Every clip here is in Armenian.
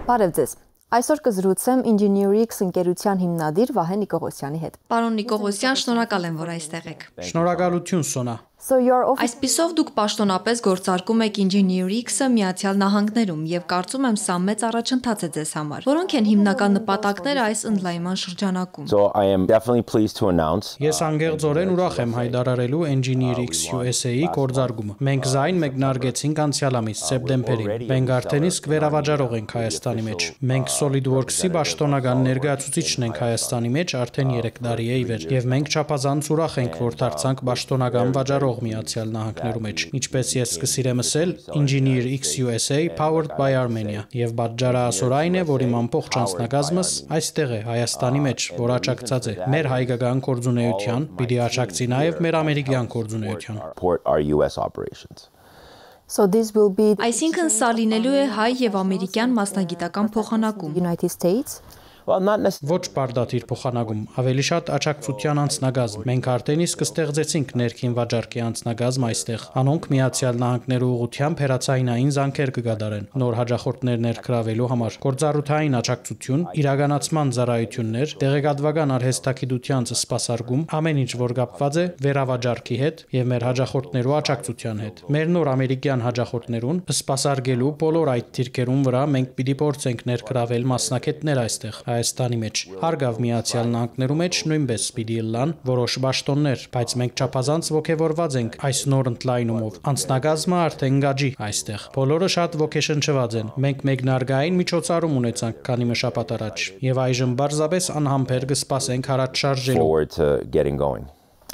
Բարև ձեզ։ Այսօր կզրուցեմ Engineerix ընկերության հիմնադիր Վահե Նիկողոսյանի հետ։ Պարոն Նիկողոսյան, շնորհակալ եմ, որ այստեղ եք։ Շնորհակալություն, Սոնա։ Այսպիսով դուք պաշտոնապես գործարկում եք Engineerix-ը Միացյալ Նահանգներում եւ կարծում եմ սա մեծ առաջընթաց է ձեզ համար։ Որոնք են հիմնական նպատակները այս ընդլայնման շրջանակում։ Ես անգեղծորեն ուրախ եմ հայտարարելու Engineerix USA-ի գործարկումը։ Մենք զայն մեկնարկեցինք անցյալ ամիս սեպտեմբերին։ Մենք արդեն իսկ վերավաճառող ենք Հայաստանի մեջ։ Մենք SolidWorks-ի պաշտոնական ներկայացուցիչն ենք Հայաստանի մեջ արդեն 3 տարի է ի վեր եւ մենք չափազանց ուրախ ենք, որ դարձանք պաշտոնական վաճառող Միացյալ Նահանգներու մեջ։ Ինչպես ես սկսիրեմ ասել, Engineerix USA powered by Armenia եւ բաժարը ասոր այն է, որ իմ ամբողջ անձնագազմս այստեղ է Հայաստանի մեջ, որ աջակցած է մեր հայկական գործունեության, պիտի աջակցի նաեւ մեր ամերիկյան գործունեության։ Այսինքն սա լինելու է հայ եւ ամերիկյան մասնագիտական փոխանակում։ United States Ոչ պարտադիր փոխանակում, ավելի շատ աջակցության անձնագազմ։ Մենք արդեն իսկ ստեղծեցինք ներքին վաճառքի անձնագազմ այստեղ։ Անոնք Միացյալ Նահանգներու ուղղությամբ հերացայինային զանգեր կգադարեն, նոր հաջախորդներ ներգրավելու համար, գործառութային աջակցություն, իրականացման ծառայություններ, տեղեկատվական արհեստագիտության սպասարկում, ամեն ինչ, որ կապված է վերավաճառքի հետ եւ մեր հաջախորդներու աջակցության հետ։ Մեր նոր ամերիկյան հաջախորդներուն սպասարկելու բոլոր այդ դիրքերուն վրա մենք պիտի փորձենք ներգրավել մասնակիցներ այստեղ Հայաստանի մեջ։ Հարգավ Միացյալ Նահանգներու մեջ նույնպես պիտի լան որոշ պաշտոններ, բայց մենք չափազանց ողջավորված ենք այս նոր ընդլայնումով։ Անձնագազմը արդեն գաջի այստեղ։ Բոլորը շատ ոգեշնչված են։ Մենք մեկնարկային միջոցառում ունեցանք քանի շաբաթ առաջ եւ այժմ բարձրապես անհամբեր կսպասենք առաջ շարժելու։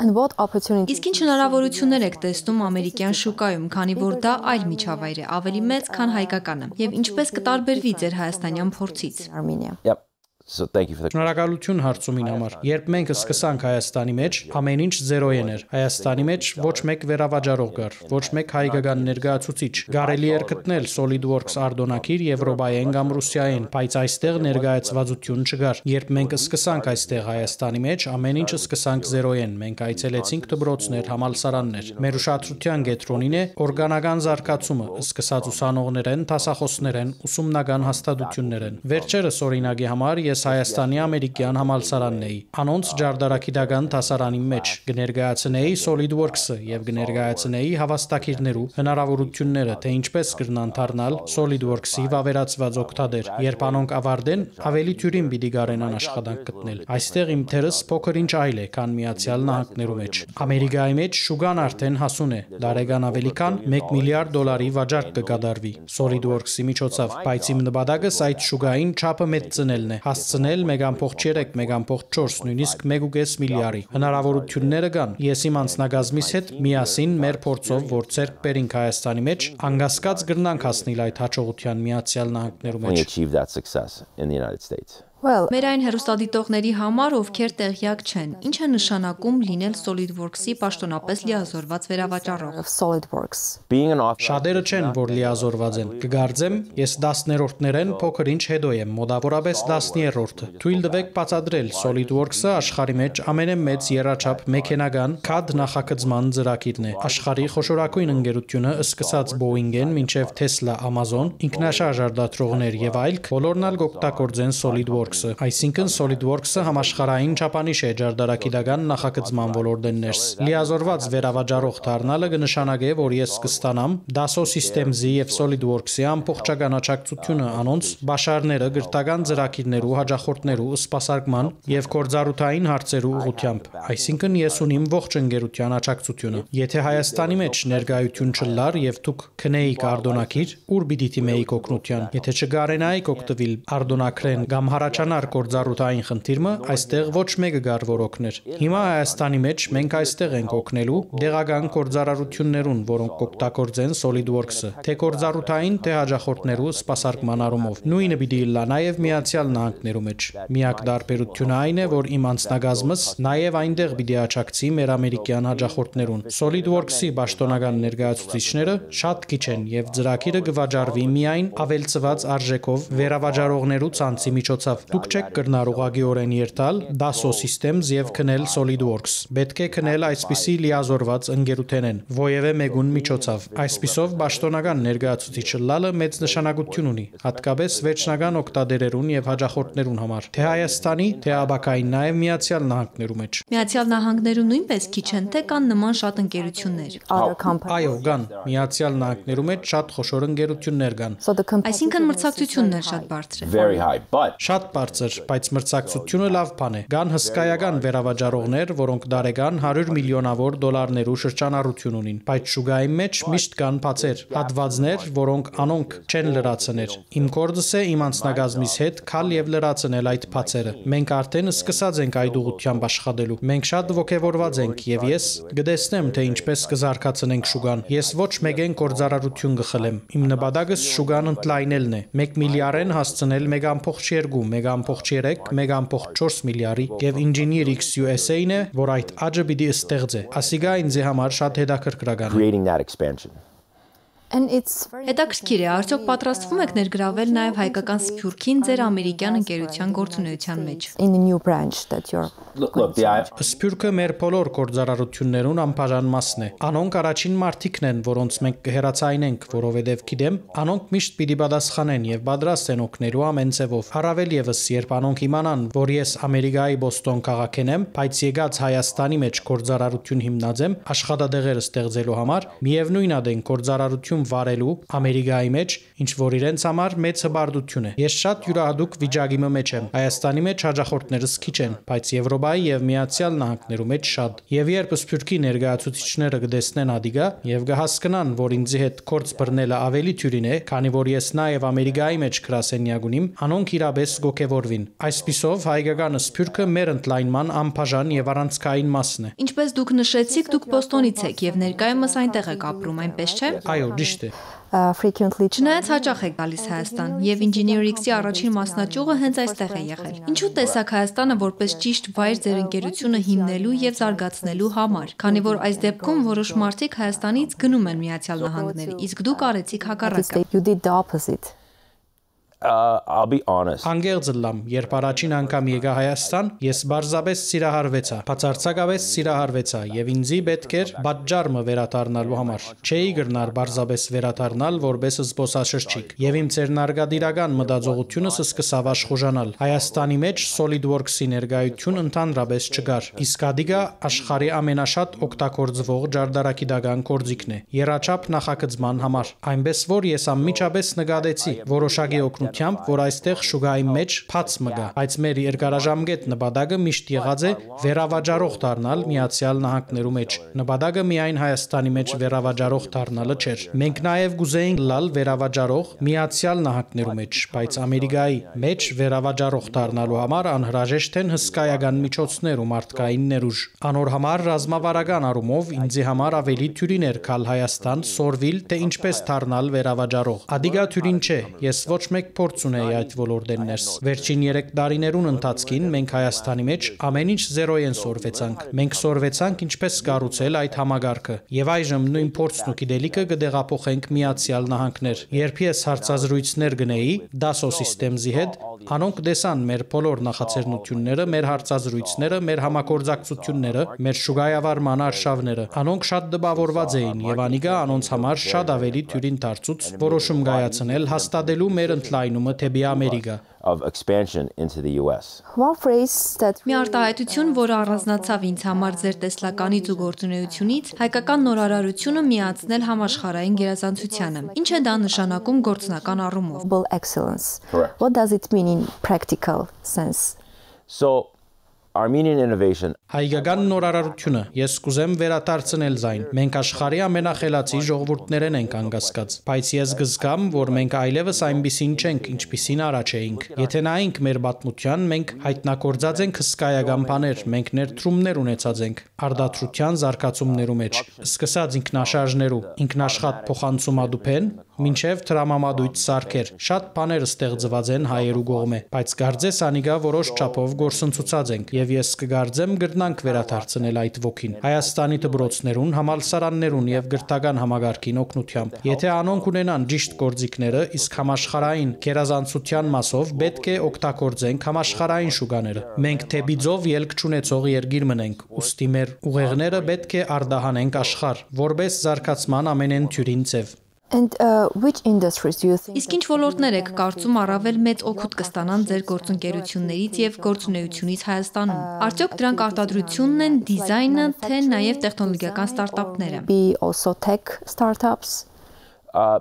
Իսկ ինչ հնարավորություններ եք տեսնում ամերիկյան շուկայում, քանի որ դա այլ միջավայր է, ավելի մեծ, քան հայկականը, եւ ինչպես կտարբերվի ձեր հայաստանյան փորձից։ Շնորհակալություն հարցումին համար։ Երբ մենք սկսանք Հայաստանի մեջ, ամեն ինչ զերոյեն էր։ Հայաստանի մեջ ոչ մեկ վերավաճառող կար, ոչ մեկ հայկական ներկայացուցիչ։ Կարելի էր գտնել SolidWorks արտոնագիր եվրոպայեն կամ ռուսիայեն, բայց այստեղ ներկայացվածություն չկար։ Երբ մենք սկսանք այստեղ Հայաստանի մեջ, ամեն ինչ սկսանք զերոյեն։ Մենք այցելեցինք դպրոցներ, համալսարաններ։ Մեր ուշադրության կենտրոնին է օրգանական զարգացումը, սկսած ուսանողներեն, դասախոսներեն, ուսումնական հաստատություններեն։ Վերջերս օրինակի համար ես Հայաստանի ամերիկյան համալսարանն էի։ Անոնց ջարդարակիդական դասարանի մեջ կներկայացնեի SolidWorks-ը եւ կներկայացնեի հավաստակիրներու հնարավորությունները, թե ինչպես կրնան դառնալ SolidWorks-ի վավերացված օգտատեր։ Երբ անոնք ավարտեն, ավելի թյուրին պիտի կարենան աշխատանք գտնել։ Այստեղ իմ թերս փոքր ինչ այլ է, քան Միացյալ Նահանգներու մեջ։ Ամերիկայի մեջ շուկան արդեն հասուն է։ Դարեգան ավելի քան $1 միլիարդ վաճառք կկատարվի SolidWorks-ի միջոցով, բայց իմ նպատակս այդ շուկային չափը մեծնելն է։ Հասցնել 1.3, 1.4, նույնիսկ 1.5 միլիարդի։ Հնարավորությունները կան։ Ես իմ անձնագազմիս հետ միասին մեր փորձով, որ ցերկ բերինք Հայաստանի մեջ, անկասկած կրնանք հասնել այդ հաջողության Միացյալ Նահանգներու մեջ։ Մեր այն հեռուստադիտողների համար, ովքեր տեղյակ չեն, ինչ է նշանակում լինել SolidWorks-ի պաշտոնապես լիազորված վերավաճառող։ Շատերը չեն, որ լիազորված են։ Կգարձեմ, ես 10-րդներեն փոքր ինչ հետո եմ, մոտավորապես 10-րդը։ Թույլ տվեք բացատրել SolidWorks-ը աշխարհի մեջ ամենամեծ եռաչափ մեքենական CAD նախագծման ծրագիրն է։ Աշխարհի խոշորագույն ընկերությունը սկսած Boeing-են մինչև Tesla, Amazon, ինքնաշարժ արտադրողներ եւ այլք, բոլորն ալ կօգտագործեն SolidWorks։ Այսինքն SolidWorks-ը համաշխարհային չափանիշ է ջարդարակիդական նախագծման ոլորտեն ներս։ Լիազորված վերավաճառող դառնալը կնշանակե, որ ես կստանամ Dassault Systems-ի եւ SolidWorks-ի ամբողջական աջակցությունը անոնց բաշարները գրթական ծրագիրներու հաջախորդներու սպասարկման եւ գործառութային հարցերու ուղղությամբ։ Այսինքն ես ունիմ ողջ ընկերության աջակցությունը։ Եթե Հայաստանի մեջ ներկայություն չլար եւ դուք քնեիք արտոնագիր, ուր պիտի դիմեիք օգնության։ Եթե չգարենայիք օգտվել արտոնակրեն կամ առաջանար գործառութային խնդիրը, այստեղ ոչ մեկը գար որ օգներ։ Հիմա Հայաստանի մեջ մենք այստեղ ենք օգնելու դեղական գործառույթներուն, որոնք կօգտագործեն SolidWorks-ը, թե գործառութային, թե հաջախորդներու սպասարկման առումով։ Նույնը պիտի լա նաև Միացյալ Նահանգներու մեջ։ Միակ տարբերությունը այն է, որ իմ անձնագազմս նաև այնտեղ պիտի աջակցի մեր ամերիկյան հաջախորդներուն։ SolidWorks-ի պաշտոնական ներկայացուցիչները շատ քիչ են եւ ծրագիրը կվաճառվի միայն ավելցված արժեքով վերավաճառողներու ցանցի միջոցով։ Դուք չեք կրնար ուղղակիորեն երթալ Dassault Systems եւ քնել SolidWorks։ Պետք է քնել այսպիսի լիազորված ընկերութենեն, ովևէ մեկուն միջոցով։ Այսպիսով պաշտոնական ներկայացուցիչը լալը մեծ նշանակություն ունի, հատկապես վերջնական օգտատերերուն եւ հաճախորդներուն համար, թե Հայաստանի, թե աբակային նաեւ Միացյալ Նահանգներու մեջ։ Միացյալ Նահանգներում նույնպես քիչ են, թե կան նման շատ ընկերություններ։ Այո, կան։ Միացյալ Նահանգներու մեջ շատ խոշոր ընկերություններ կան։ Այսինքն մրցակցությունն էլ շատ բարձր է։ Very high, but Շատ բարձր, բայց մրցակցությունը լավ բան է։ Կան հսկայական վերավաճառողներ, որոնք դարեկան 100 միլիոնավոր դոլարներու շրջանառություն ունին, բայց շուկայի մեջ միշտ կան բացեր, հատվածներ, որոնք անոնք չեն լրացնել։ Իմ կորձս է իմ անձնագազմիս հետ քալ եւ լրացնել այդ բացերը։ Մենք արդեն սկսած ենք այդ ուղղությամբ աշխատելու։ Մենք շատ ողջավորված ենք եւ ես կտեսնեմ, թե ինչպես կզարգացնենք շուկան։ Ես ոչ մեկեն կորձարարություն կխլեմ։ Իմ նպատակս շուկան ընդլայնելն է։ 1 միլիարդեն հասցնել 1.2, 1.3, 1.4 միլիարդի եւ Engineer-X USA-ն է, որ այդ աճը պիտի ստեղծե։ Ասիգա ինձ համար շատ հետաքրքրական է։ creating that expansion. Հետաքրքիր է, արդյոք պատրաստվում եք ներգրավել նաև հայկական Սփյուռքին ձեր ամերիկյան ընկերության գործունեության մեջ։ Look, Սփյուռքը մեր բոլոր կորձարարություններուն անբաժան մասն է։ Անոնք առաջին մարտիկն են, որոնց մենք կհերացայինենք, որովհետև գիտեմ, անոնք միշտ պիտի պատասխանեն եւ պատրաստ են օգնելու ամեն ձևով։ Առավել եւս, երբ անոնք իմանան, որ ես Ամերիկայի Բոստոն քաղաքեն եմ, բայց եկած Հայաստանի մեջ կորձարարություն հիմնած եմ, աշխատադեղեր ստեղծելու համար, միևնույն ադեն կորձարարություն վարելու Ամերիկայի մեջ, ինչ որ իրենց համար մեծ հբարդություն է։ Ես շատ յուրահատուկ վիճակի մեջ եմ։ Հայաստանի մեջ հաջախորդներս քիչ են, բայց Եվրոպայի եւ Միացյալ Նահանգներու մեջ շատ։ Եվ երբ Սփյուռքի ներկայացուցիչները կտեսնեն ադիգա եւ կհասկանան, որ ինձ հետ կորձ բռնելը ավելի թյուրին է, քանի որ ես նաեւ Ամերիկայի մեջ գրասենյակ ունիմ, անոնք իրապես գոկեվորվին։ Այսպիսով հայկական Սփյուռքը մեր ընդլայնման անբաժան եւ առանցքային մասն է։ Ինչպես դուք նշեցիք, դուք Բոստոնից եք եւ ներկայումս այնտեղ եք ապրում, այնպես չէ։ Այո, ճիշտ է։ Չնայած հաճախ եք գալիս Հայաստան եւ Engineer-X-ի առաջին մասնաճյուղը հենց այստեղ է եղել։ Ինչու տեսակ Հայաստանը որպես ճիշտ վայր ձեր ընկերությունը հիմնելու եւ զարգացնելու համար, քանի որ այս դեպքում որոշ մարդիկ Հայաստանից գնում են Միացյալ Նահանգներ, իսկ դուք արեցիք հակառակը։ I'll be honest. Անգերձ լամ, երբ առաջին անգամ եկա Հայաստան, ես բարձրապես սիրահարվեցա, բացարձակապես սիրահարվեցա եւ ինձի պետք էր բաժարմը վերադառնալու համար։ Չէի գրնար բարձրապես վերադառնալ որպես զբոսաշրջիկ եւ իմ ցերնարգադիրական մտածողությունս սկսավ աշխուժանալ։ Հայաստանի մեջ SolidWorks-ի ներկայություն ընդհանրապես չկար։ Իսկ ադիգա աշխարհի ամենաշատ օգտագործվող ջարդարակիդական կորձիկն է, երաչափ նախագծման համար։ Այնպես որ ես անմիջապես նկատեցի որոշակի որ այստեղ շուկայի մեջ փած մգա, բայց մեր երկարաժամկետ նպատակը միշտ եղած է վերավաճառող դառնալ Միացյալ Նահանգներու մեջ։ Նպատակը միայն Հայաստանի մեջ վերավաճառող դառնալը չէր։ Մենք նաև գուզեինք լալ վերավաճառող Միացյալ Նահանգներու մեջ, բայց Ամերիկայի մեջ վերավաճառող դառնալու համար անհրաժեշտ են հսկայական միջոցներ ու մարդկային ներուժ։ Անոր համար ռազմավարական առումով ինձի համար ավելի թյուրին էր քալ Հայաստան սորվիլ, թե ինչպես դառնալ վերավաճառող։ Ադիգա թյուրին չէ, ես ոչ մեկ փորձ ունեի այդ ոլորտեն ներս։ Վերջին 3 տարիներուն ընթացքին մենք Հայաստանի մեջ ամեն ինչ զերոյեն սորվեցանք։ Մենք սորվեցանք ինչպես կառուցել այդ համագարկը։ Եվ այժմ նույն փորձն ու գիտելիքը կդեղափոխենք Միացյալ Նահանգներ։ Երբ ես հարցազրույցներ գնեի Dassault Systems-ի հետ, անոնք տեսան մեր բոլոր նախաձեռնությունները, մեր հարցազրույցները, մեր համագործակցությունները, մեր շուկայավարման արշավները։ Անոնք շատ դպավորված էին եւ անիգա անոնց համար շատ ավելի թյուրին դարձուց որոշում կայացնել հաստատելու մեր ընդլայնումը թեպի Ամերիկա of expansion into the US. Մի արտահայտություն, որը առանձնացավ ինձ համար ձեր տեսլականից ու գործունեությունից, հայկական նորարարությունը միացնել համաշխարհային գերազանցությանը։ Ինչ է դա նշանակում գործնական առումով։ What does it mean in practical sense? So Armenian innovation. Հայկական նորարարությունը ես կուզեմ վերադարձնել զայն։ Մենք աշխարհի ամենախելացի ժողովուրդներեն ենք անկասկած, բայց ես գզգամ, որ մենք այլևս այնպիսին չենք, ինչպիսին առաջ էինք։ Եթե նայենք մեր պատմության, մենք հայտնագործած ենք հսկայական բաներ, մենք ներդրումներ ունեցած ենք արտադրության զարգացումներու մեջ, սկսած ինքնաշարժներու, ինքնաշխատ փոխանցումադուփեն, մինչև տրամամադույց սարքեր։ Շատ բաներ ստեղծված են հայերու կողմէ, բայց գարձես անիգա որոշ չափով գործընծուցած ենք եւ ես կգարձեմ գրնանք վերադարձնել այդ ոգին։ Հայաստանի դպրոցներուն, համալսարաններուն եւ գրթական համագարքին օգնությամբ։ Եթե անոնք ունենան ճիշտ գործիքները, իսկ համաշխարհային գերազանցության մասով պետք է օգտագործենք համաշխարհային շուկաները։ Մենք թեպիձով ելք չունեցող երկիր մնենք, ուստի մեր ուղեղները պետք է արդահանենք աշխարհ, որպես զարգացման ամենեն թյուրին ձև։ And which industries do you think? Իսկ ինչ ոլորտներ եք կարծում առավել մեծ օգուտ կստանան ձեր գործընկերություններից եւ գործունեությունից Հայաստանում։ Արդյոք դրանք արտադրությունն են, դիզայնը, թե նաեւ տեխնոլոգիական ստարտափները։ Be also tech startups?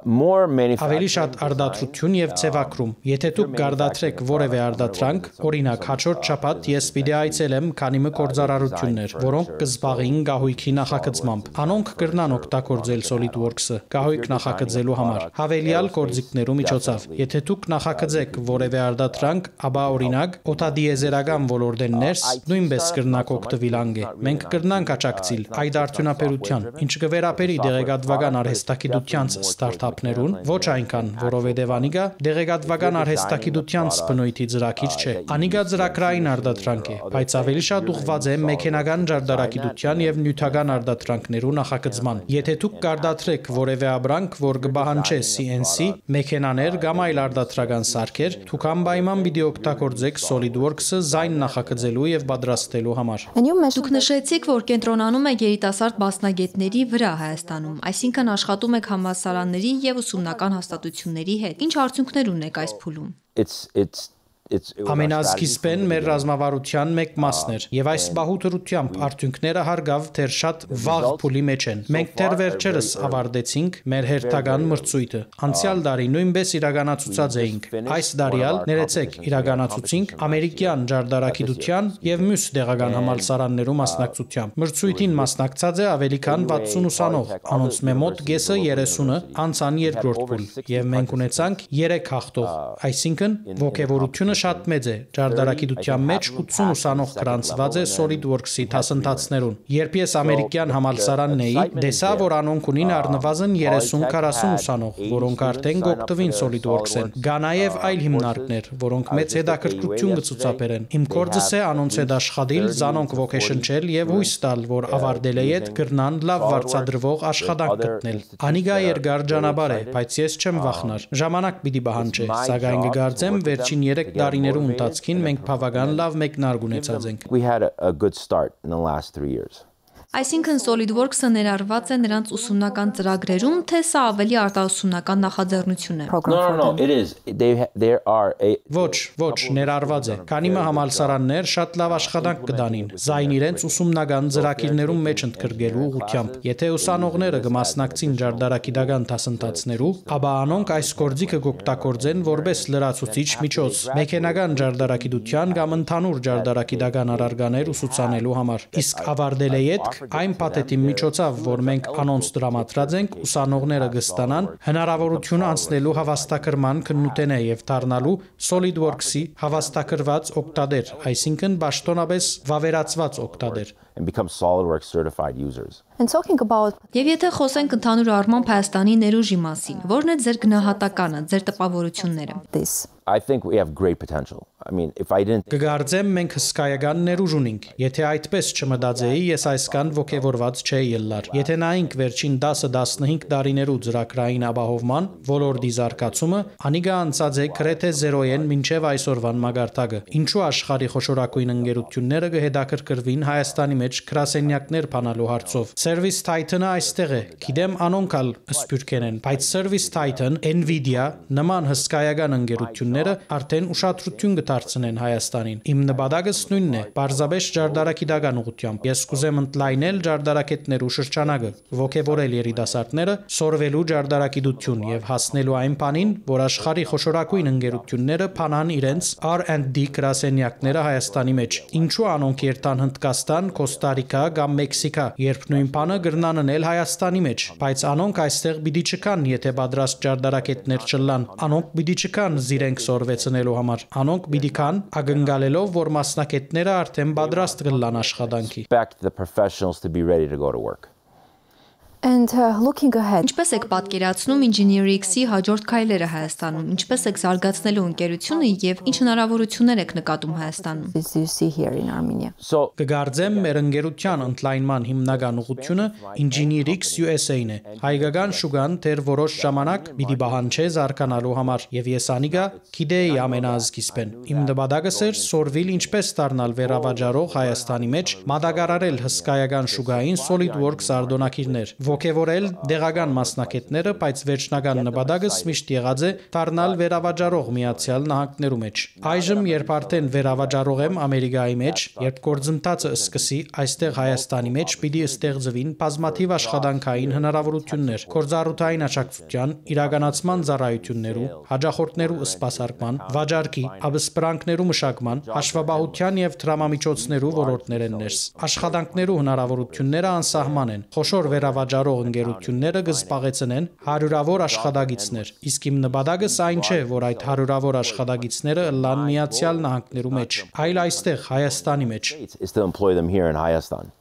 More manufacturing. Ավելի շատ արդատրություն եւ ցեվակրում։ Եթե դուք գարդատրեք որևէ արդատրանք, օրինակ հաջորդ շաբաթ ես պիտի այցելեմ քանի մի գործարարություններ, որոնք կզբաղեին գահույքի նախագծմամբ։ Անոնք կրնան օգտագործել SolidWorks-ը գահույք նախագծելու համար, հավելյալ գործիքներու միջոցով։ Եթե դուք նախագծեք որևէ արդատրանք, ապա օրինակ օտադիեզերական ոլորտեն ներս նույնպես կրնակ օգտվել անգե։ Մենք կրնանք աջակցել այդ արդյունաբերության, ինչ կվերապերի դեղեկատվական արհեստագիտության ստարտափներուն, ոչ այնքան, որովհետև անիգա դեղեկատվական արհեստագիտության բնույթի ծրագիր չէ։ Անիգա ծրագրային արդատրանք է, բայց ավելի շատ ուղղված է մեքենական ջարդարագիտության եւ նյութական արդատրանքներու նախագծման։ Եթե դուք կարտադրեք որևէ ապրանք, որ կբահանջի CNC, մեքենաներ կամ այլ արդատրական սարքեր, դուք անպայման պիտի օգտագործեք SolidWorks-ը զայն նախագծելու եւ պատրաստելու համար։ And you mentioned Դուք նշեցիք, որ կենտրոնանում եք երիտասարդ մասնագետների վրա Հայաստանում, այսինքն աշխատում եք համալսարանների եւ ուսումնական հաստատությունների հետ։ Ինչ արդյունքներ ունեք այս փուլում։ Ամենասկիզբեն մեր ռազմավարության մեկ մասն էր եւ այս բահուտրությամբ արդյունքները հարգավ դեռ շատ վաղ փուլի մեջ են։ Մենք դեռ վերջերս ավարտեցինք մեր հերթական մրցույթը։ Անցյալ տարի նույնպես իրականացուցած էինք։ Այս տարիալ ներեցեք իրականացուցինք ամերիկյան ջարդարագիտության եւ մյուս դեղական համալսարաններու մասնակցությամբ։ Մրցույթին մասնակցած է ավելի քան 60 ուսանող, անոնց մոտ կեսը 30-ը անցան երկրորդ փուլ եւ մենք ունեցանք 3 հաղթող, այսինքն ոգևորությունը շատ մեծ է։ Ջարդարագիտության մեջ 80 ուսանող գրանցված է SolidWorks-ի դասընթացներուն։ Երբ ես ամերիկյան համալսարանն էի, տեսա, որ անոնք ունին առնվազն 30-40 ուսանող, որոնք արդեն գոկտվին SolidWorks-են։ Կա նաև այլ հիմնարկներ, որոնք մեծ հետաքրքրություն կցուցաբերեն։ Իմ կորձս է անոնց հետ աշխատել, զանոնք ոգեշնչել եւ հույս տալ, որ ավարտել է իդ գրնան լավ վարձատրվող աշխատանք գտնել։ Անիգա երկար ճանապարհ է, բայց ես չեմ վախնար։ Ժամանակ պիտի բահանջի, սակայն կգարձեմ վերջին 3 տարիներու ընթացքին մենք բավական լավ մեկնարկ ունեցած ենք։ We had a good start in the last 3 years. Այսինքն SolidWorks-ը ներառված է նրանց ուսումնական ծրագրերում, թե սա ավելի արտահուսումնական նախաձեռնություն է։ No, it is. There are a Ոչ, ներառված է։ Քանի մը համալսարաններ շատ լավ աշխատանք կդանին, զայն իրենց ուսումնական ծրագիրներում մեջ ընդգրկելու ուղղությամբ։ Եթե ուսանողները կմասնակցին ջարդարագիտական դասընթացներու, ապա անոնք այս գործիքը կօգտագործեն որպես լրացուցիչ միջոց մեքենական ջարդարագիտության կամ ընդհանուր ջարդարագիտական առարկաներ ուսուցանելու համար։ Իսկ ավարտել է յետք այն պաթետի միջոցով, որ մենք անոնց դրամատրած ենք, ուսանողները կստանան հնարավորություն անցնելու հավաստակրման քննութենե եւ դառնալու SolidWorks-ի հավաստակրված օգտատեր, այսինքն պաշտոնապես վավերացված օգտատեր։ and become SolidWorks certified users. And talking about Եվ եթե խոսենք ընդհանուր առմամբ Հայաստանի ներուժի մասին, ո՞րն է ձեր գնահատականը, ձեր տպավորությունները։ this, I think we have great potential. I mean, if I didn't Կգարձեմ մենք հսկայական ներուժ ունենք։ Եթե այդպես չմտածեի, ես այսքան ոգևորված չէի ելլար։ Եթե նայենք վերջին 10-15 տարիներու ծրագրային ապահովման ոլորտի զարգացումը, անիգա անցած է գրեթե 0-ին մինչև այսօրվան մագարտակը։ Ինչու աշխարհի խոշորագույն ընկերությունները կհետաքրքրվին Հայաստանի մեջ գրասենյակներ բանալու հարցով։ Service Titan-ը այստեղ է։ Գիտեմ անոնքալ սփյուռքեն են, բայց Service Titan, Nvidia նման հսկայական ընկերությունները արդեն ուշադրություն կդարձնեն Հայաստանին։ Իմ նպատակս նույնն է՝ պարզապես ջարդարագիտական ուղղությամբ։ Ես կուզեմ ընդլայնել ջարդարակետներու շրջանակը, ոգևորել երիտասարդները, սորվելու ջարդարագիտություն եւ հասնելու այն բանին, որ աշխարհի խոշորագույն ընկերությունները փանան իրենց R&D գրասենյակները Հայաստանի մեջ։ Ինչու անոնք երթան Հնդկաստան, Կոստա Ռիկա կամ Մեքսիկա, երբ նույն բանը գրնան անել Հայաստանի մեջ, բայց անոնք այստեղ պիտի չկան, եթե պատրաստ ջարդարակետներ չլան։ Անոնք պիտի չկան զիրենք սորվեցնելու համար։ Անոնք պիտի կան ակնկալելով, որ մասնակետները արդեն պատրաստ կլան աշխատանքի։ expect the professionals to be ready to go to work? And looking ahead, Ինչպես եք պատկերացնում Engineerix-ի հաջորդ քայլերը Հայաստանում, ինչպես եք զարգացնելու ընկերությունը եւ ինչ հնարավորություններ եք նկատում Հայաստանում։ as you see here in Armenia. So Կգարձեմ մեր ընկերության ընդլայնման հիմնական ուղղությունը Engineerix USA-ն է։ Հայկական շուկան դեռ որոշ ժամանակ պիտի բահանջե զարգանալու համար եւ ես անիգա գիտեի ամենազգիստեն։ Իմ նպատակս էր սորվիլ ինչպես դառնալ վերավաճառող Հայաստանի մեջ, մատակարարել հսկայական շուկային SolidWorks արտոնակիրներ, ոգևորել դեղական մասնակիցները, բայց վերջնական նպատակս միշտ եղած է դառնալ վերավաճառող Միացյալ Նահանգներու մեջ։ Այժմ երբ արդեն վերավաճառող եմ Ամերիկայի մեջ, երբ գործընթացը սկսի այստեղ Հայաստանի մեջ պիտի ստեղծվին բազմաթիվ աշխատանքային հնարավորություններ, գործառութային աջակցության, իրականացման ծառայություններու, հաջախորդներու սպասարկման, վաճառքի, աբսպրանքներու մշակման, հաշվապահության եւ դրամամիջոցներու ոլորտներեն ներս։ Աշխատանքներու հնարավորությունները անսահման են։ Խոշոր վերավաճառող ընկերությունները կզբաղեցնեն հարյուրավոր աշխատակիցներ, իսկ իմ նպատակս այն չէ, որ այդ հարյուրավոր աշխատակիցները լան Միացյալ Նահանգներու մեջ, այլ այստեղ Հայաստանի մեջ։ is to employ them here in Hayastan.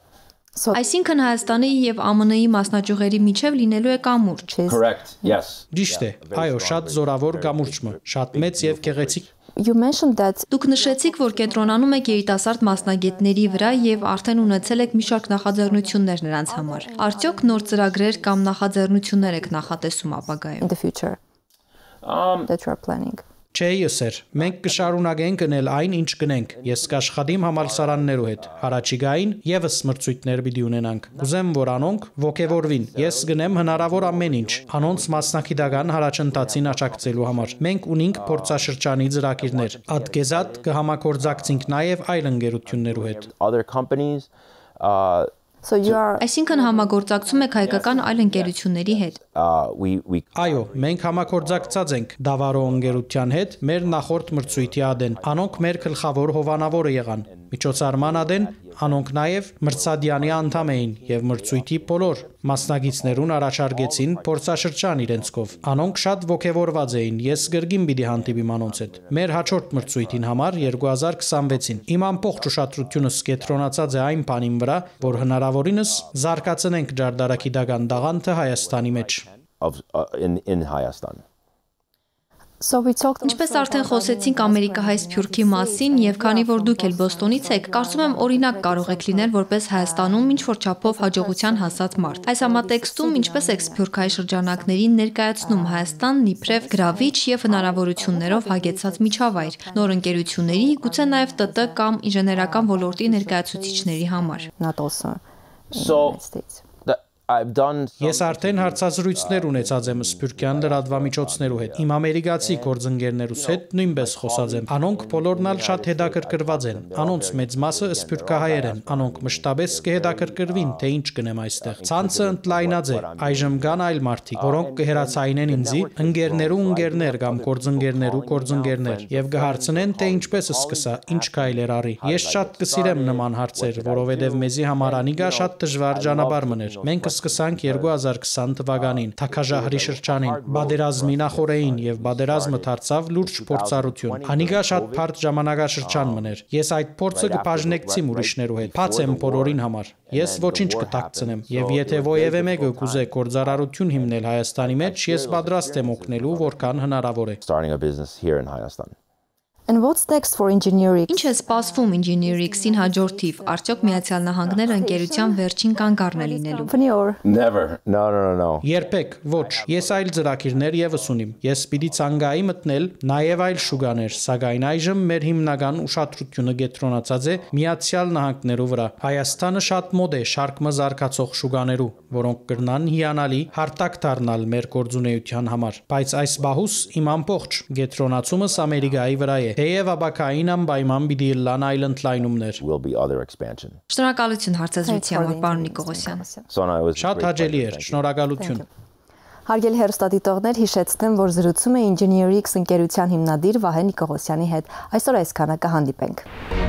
So Այսինքն Հայաստանի եւ ԱՄՆ-ի մասնաճյուղերի միջև լինելու է կամուրջ։ Correct. Yes. Ճիշտ է։ Այո, շատ զորավոր կամուրջը, շատ մեծ եւ գեղեցիկ։ you mentioned that Դուք նշեցիք, որ կենտրոնանում եք երիտասարդ մասնագետների վրա եւ արդեն ունեցել եք մի շարք նախաձեռնություններ նրանց համար։ Արդյոք նոր ծրագրեր կամ նախաձեռնություններ եք նախատեսում ապագայում։ in the future that you are planning. Չէ, եսեր, մենք կշարունակենք գնել այն, ինչ գնենք։ Ես կաշխատիմ համալսարաններու հետ։ Հարաճիգային եւս մրցույթներ պիտի ունենանք։ Ուզեմ, որ անոնք ողջևորվին։ Ես գնեմ հնարավոր ամեն ինչ։ Անոնց մասնակիտական հարաճընթացին աջակցելու համար։ Մենք ունենք փորձաշրջանի ծրագիրներ։ Ադգեզատ կհամագործակցենք նաեւ այլ ընկերություններու հետ։ Other companies. So you are Այսինքն համագործակցում եք հայկական այլ ընկերությունների հետ։ We Այո, մենք համագործակցած ենք Դավարո ընկերության հետ մեր նախորդ մրցույթի ադեն։ Անոնք մեր գլխավոր հովանավորը եղան։ Միջոցառման ադեն անոնք նաև մրցադյանի անդամ էին եւ մրցույթի բոլոր մասնակիցներուն առաջարկեցին փորձաշրջան իրենց կով։ Անոնք շատ ողջևորված էին։ Ես գրգին պիտի հանդիպիմ անոնց հետ։ Մեր հաջորդ մրցույթին համար 2026-ին իմ ամբողջ ուշադրությունս կենտրոնացած է այն բանին վրա, որ հնարավորինս զարգացնենք ջարդարակիդական դաղանթը Հայաստանի մեջ։ in Hayastan. so we talked Ինչպես արդեն խոսեցինք ամերիկահայ սփյուռքի մասին եւ քանի որ դուք էլ Բոստոնից եք, կարծում եմ օրինակ կարող եք լինել որպես Հայաստանում ինչ որ չափով հաջողության հասած մարդ։ Այս համատեքստում ինչպես եք սփյուռքահայ շրջանակներին ներկայացնում Հայաստանն իբրև գրավիչ եւ հնարավորություններով հագեցած միջավայր, նոր ընկերությունների, գուցե նաեւ ՏՏ կամ ինժեներական ոլորտի ներկայացուցիչների համար։ not also in the So- United States. I've done Ես արդեն հարցազրույցներ ունեցած եմ սփյուռքյան լրատվամիջոցներու հետ։ Իմ ամերիկացի գործընկերներուս հետ նույնպես խոսած եմ։ Անոնք բոլորն ալ շատ հետաքրքրված են։ Անոնց մեծ մասը սփյուռքահայեր են։ Անոնք մշտապես կհետաքրքրվին, թե ինչ կնեմ այստեղ։ Ցանցը ընդլայնած է։ Այժմ կան այլ մարդիկ, որոնք կհերացայինեն ինձի, ընկերներ կամ գործընկերներ եւ կհարցնեն, թե ինչպես սկսա, ինչ քայլեր արի։ Ես շատ կսիրեմ նման հարցեր, որովհետեւ մեզի համար անիգա շատ դժվար ճանապարհ մներ։ Մենք սկսանք 2020 թվականին թակաժահրի շրջանին, բادرազմի նախորդին եւ բادرազմը դարձավ լուրջ փորձառություն։ Անիգա շատ բարդ ժամանակաշրջան մներ։ Ես այդ փորձը կբաժնեկցիմ ուրիշներու հետ։ Բաց եմ բոլորին համար։ Ես ոչինչ կտակցնեմ եւ եթե ոևէ մեկը կուզե գործարարություն հիմնել Հայաստանի մեջ, ես պատրաստ եմ օգնելու, որքան հնարավոր է։ starting a business here in Hayastan. And what's next for engineering? Ինչ է սպասվում Engineerix-ին հաջորդ թիվ։ Արդյոք Միացյալ Նահանգները ընկերության վերջին կանգառն է լինելու։ Company or Never. No. Երբեք ոչ։ Ես այլ ծրագիրներ եւս ունիմ։ Ես պիտի ցանկայի մտնել նաեւ այլ շուկաներ, սակայն այժմ մեր հիմնական ուշադրությունը կենտրոնացած է Միացյալ Նահանգներու վրա։ Հայաստանը շատ մոտ է շարքը զարգացող շուկաներու, որոնք կրնան հիանալի հարթակ դառնալ մեր գործունեության համար։ Բայց այս բահուս իմ ամբողջ կենտրոնացումս Ամերիկայի վրա է։ Թեև ապակային անպայման պիտի լան այլ ընդլայնումներ։ Will be other expansion. Շնորհակալություն հարցազրույցի համար, պարոն Նիկողոսյան։ So it was Շատ great հաճելի էր։ pleasure. Շնորհակալություն։ Հարգելի հեռուստադիտողներ, հիշեցնեմ, որ զրուցում է Engineerix ընկերության հիմնադիր Վահե Նիկողոսյանի հետ։ Այսօր այսքանը կհանդիպենք։